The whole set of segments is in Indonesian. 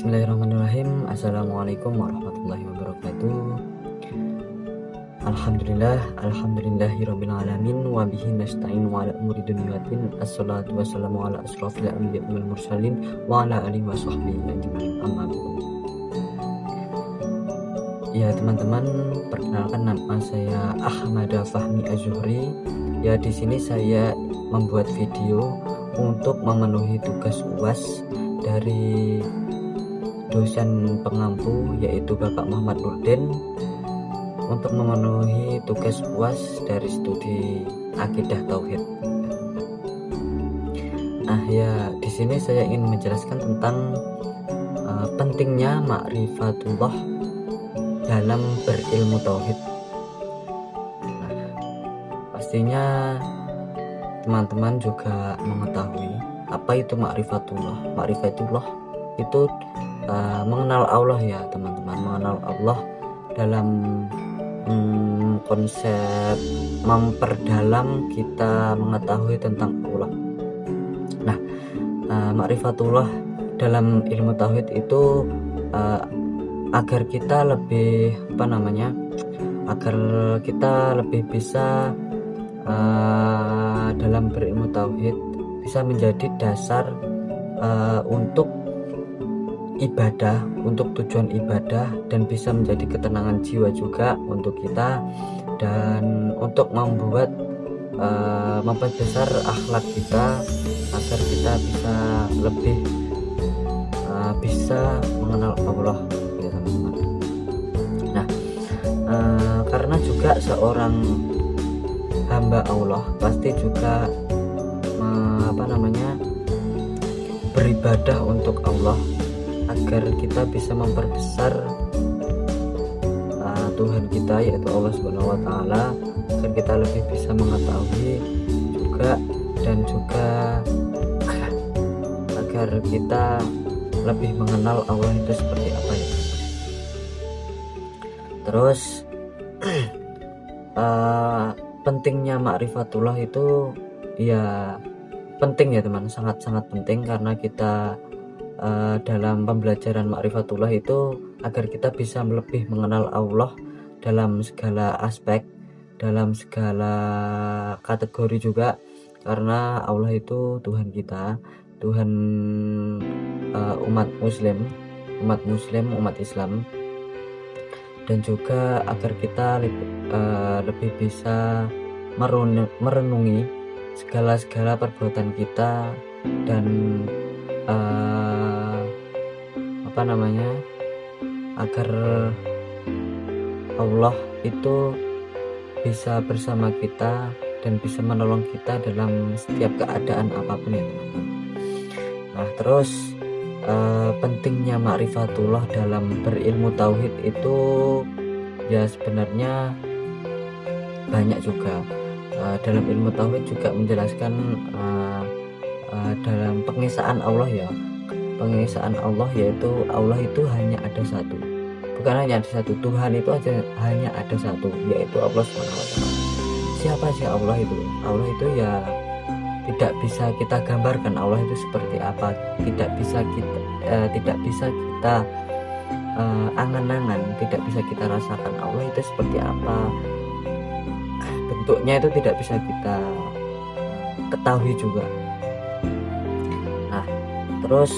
Bismillahirrahmanirrahim. Assalamualaikum warahmatullahi wabarakatuh. Alhamdulillahirabbil alamin wa bihi nasta'in wa ala umuri dunya waddin. Assalatu wassalamu ala asrofil anbiya'i wal mursalin wa ala alihi wa sahbihi ajmain. Amma ba'du. Ya teman-teman, perkenalkan nama saya Ahmad Fahmi Az-Zuhri. Ya di sini saya membuat video untuk memenuhi tugas UAS dari dosen pengampu yaitu Bapak Muhammad Nurdin untuk memenuhi tugas UAS dari studi akidah tauhid. Nah ya di sini saya ingin menjelaskan tentang pentingnya ma'rifatullah dalam berilmu tauhid. Nah, pastinya teman-teman juga mengetahui apa itu ma'rifatullah. Ma'rifatullah itu mengenal Allah ya teman-teman, mengenal Allah dalam konsep memperdalam kita mengetahui tentang Allah. Nah, ma'rifatullah dalam ilmu tauhid itu agar kita lebih agar kita lebih bisa dalam berilmu tauhid bisa menjadi dasar untuk ibadah, untuk tujuan ibadah, dan bisa menjadi ketenangan jiwa juga untuk kita, dan untuk memperbesar akhlak kita agar kita bisa lebih bisa mengenal Allah ya teman-teman. Nah karena juga seorang hamba Allah pasti juga beribadah untuk Allah agar kita bisa memperbesar Tuhan kita yaitu Allah Subhanahu wa taala, agar kita lebih bisa mengetahui juga dan juga agar kita lebih mengenal Allah itu seperti apa ya. Terus pentingnya ma'rifatullah itu ya penting ya teman, sangat-sangat penting karena kita dalam pembelajaran ma'rifatullah itu agar kita bisa lebih mengenal Allah dalam segala aspek, dalam segala kategori juga, karena Allah itu Tuhan kita, Tuhan umat muslim, umat Islam, dan juga agar kita lebih bisa merenungi segala perbuatan kita dan agar Allah itu bisa bersama kita dan bisa menolong kita dalam setiap keadaan apapun ya teman-teman. Nah terus pentingnya ma'rifatullah dalam berilmu tauhid itu ya sebenarnya banyak juga. Dalam ilmu tauhid juga menjelaskan dalam pengesaan Allah ya, pengesaan Allah yaitu Allah itu hanya ada satu, bukan hanya ada satu, Tuhan itu hanya ada satu, yaitu Allah SWT. Siapa sih Allah itu? Allah itu ya tidak bisa kita gambarkan Allah itu seperti apa, tidak bisa kita angan-angan, tidak bisa kita rasakan Allah itu seperti apa, bentuknya itu tidak bisa kita ketahui juga. Nah terus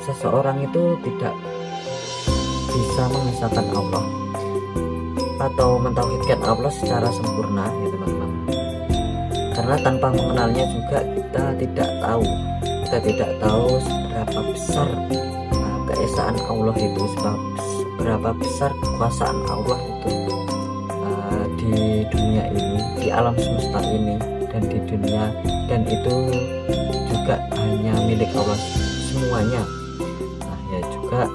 seseorang itu tidak bisa mengesahkan Allah atau mentauhidkan Allah secara sempurna ya teman-teman, karena tanpa mengenalnya juga kita tidak tahu seberapa besar keesaan Allah itu, seberapa besar kekuasaan Allah itu di dunia ini, di alam semesta ini, dan di dunia, dan itu juga hanya milik Allah semuanya. Nah ya juga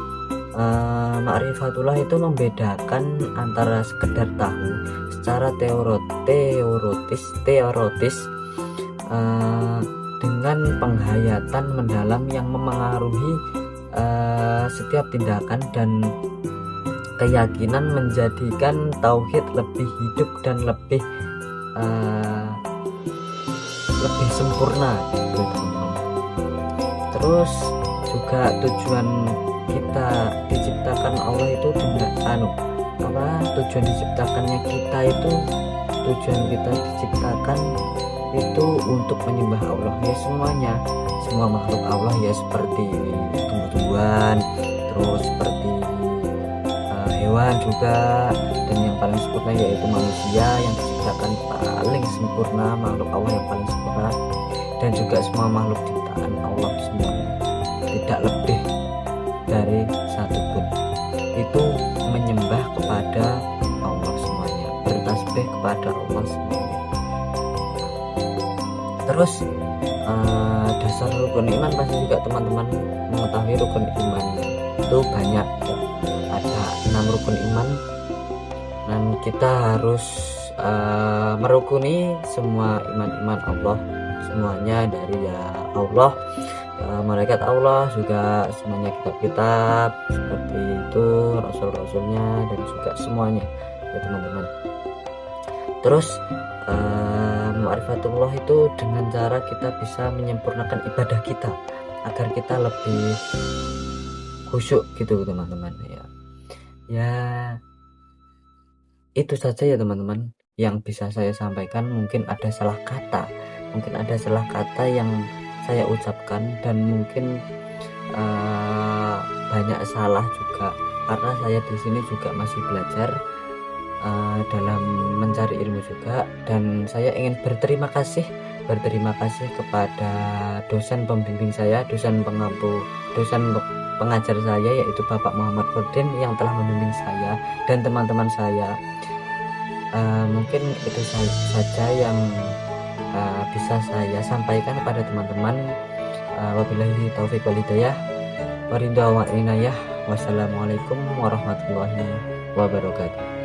ma'rifatullah itu membedakan antara sekedar tahu secara teoritis dengan penghayatan mendalam yang memengaruhi setiap tindakan dan keyakinan, menjadikan tauhid lebih hidup dan lebih sempurna gitu teman-teman. Terus juga tujuan kita diciptakan Allah itu dengan tujuan diciptakannya kita itu, tujuan kita diciptakan itu untuk menyembah Allah ya, semuanya, semua makhluk Allah ya, seperti tumbuh-tumbuhan, terus seperti hewan juga, dan yang paling sempurna yaitu manusia yang diciptakan paling sempurna, makhluk Allah yang paling sempurna, dan juga semua makhluk ciptaan Allah semuanya, tidak lebih dari satupun, itu menyembah kepada Allah semuanya, bertasbih kepada Allah semuanya. Terus dasar rukun iman pasti juga teman-teman mengetahui rukun iman itu banyak, ada 6 rukun iman, dan kita harus merukuni semua iman-iman Allah semuanya, dari ya Allah, malaikat Allah, juga semuanya kitab-kitab seperti itu, rasul-rasulnya, dan juga semuanya ya teman-teman. Terus ma'rifatullah itu dengan cara kita bisa menyempurnakan ibadah kita agar kita lebih khusyuk gitu teman-teman ya. Itu saja ya teman-teman yang bisa saya sampaikan. Mungkin ada salah kata yang saya ucapkan, dan mungkin banyak salah juga, karena saya di sini juga masih belajar dalam mencari ilmu juga, dan saya ingin berterima kasih kepada dosen pembimbing saya, dosen pengajar saya, yaitu Bapak Muhammad Furdin, yang telah membimbing saya dan teman-teman saya. Mungkin itu saja yang bisa saya sampaikan kepada teman-teman. Wabillahi taufiq wal hidayah, waridha wa inayah. Wassalamualaikum warahmatullahi wabarakatuh.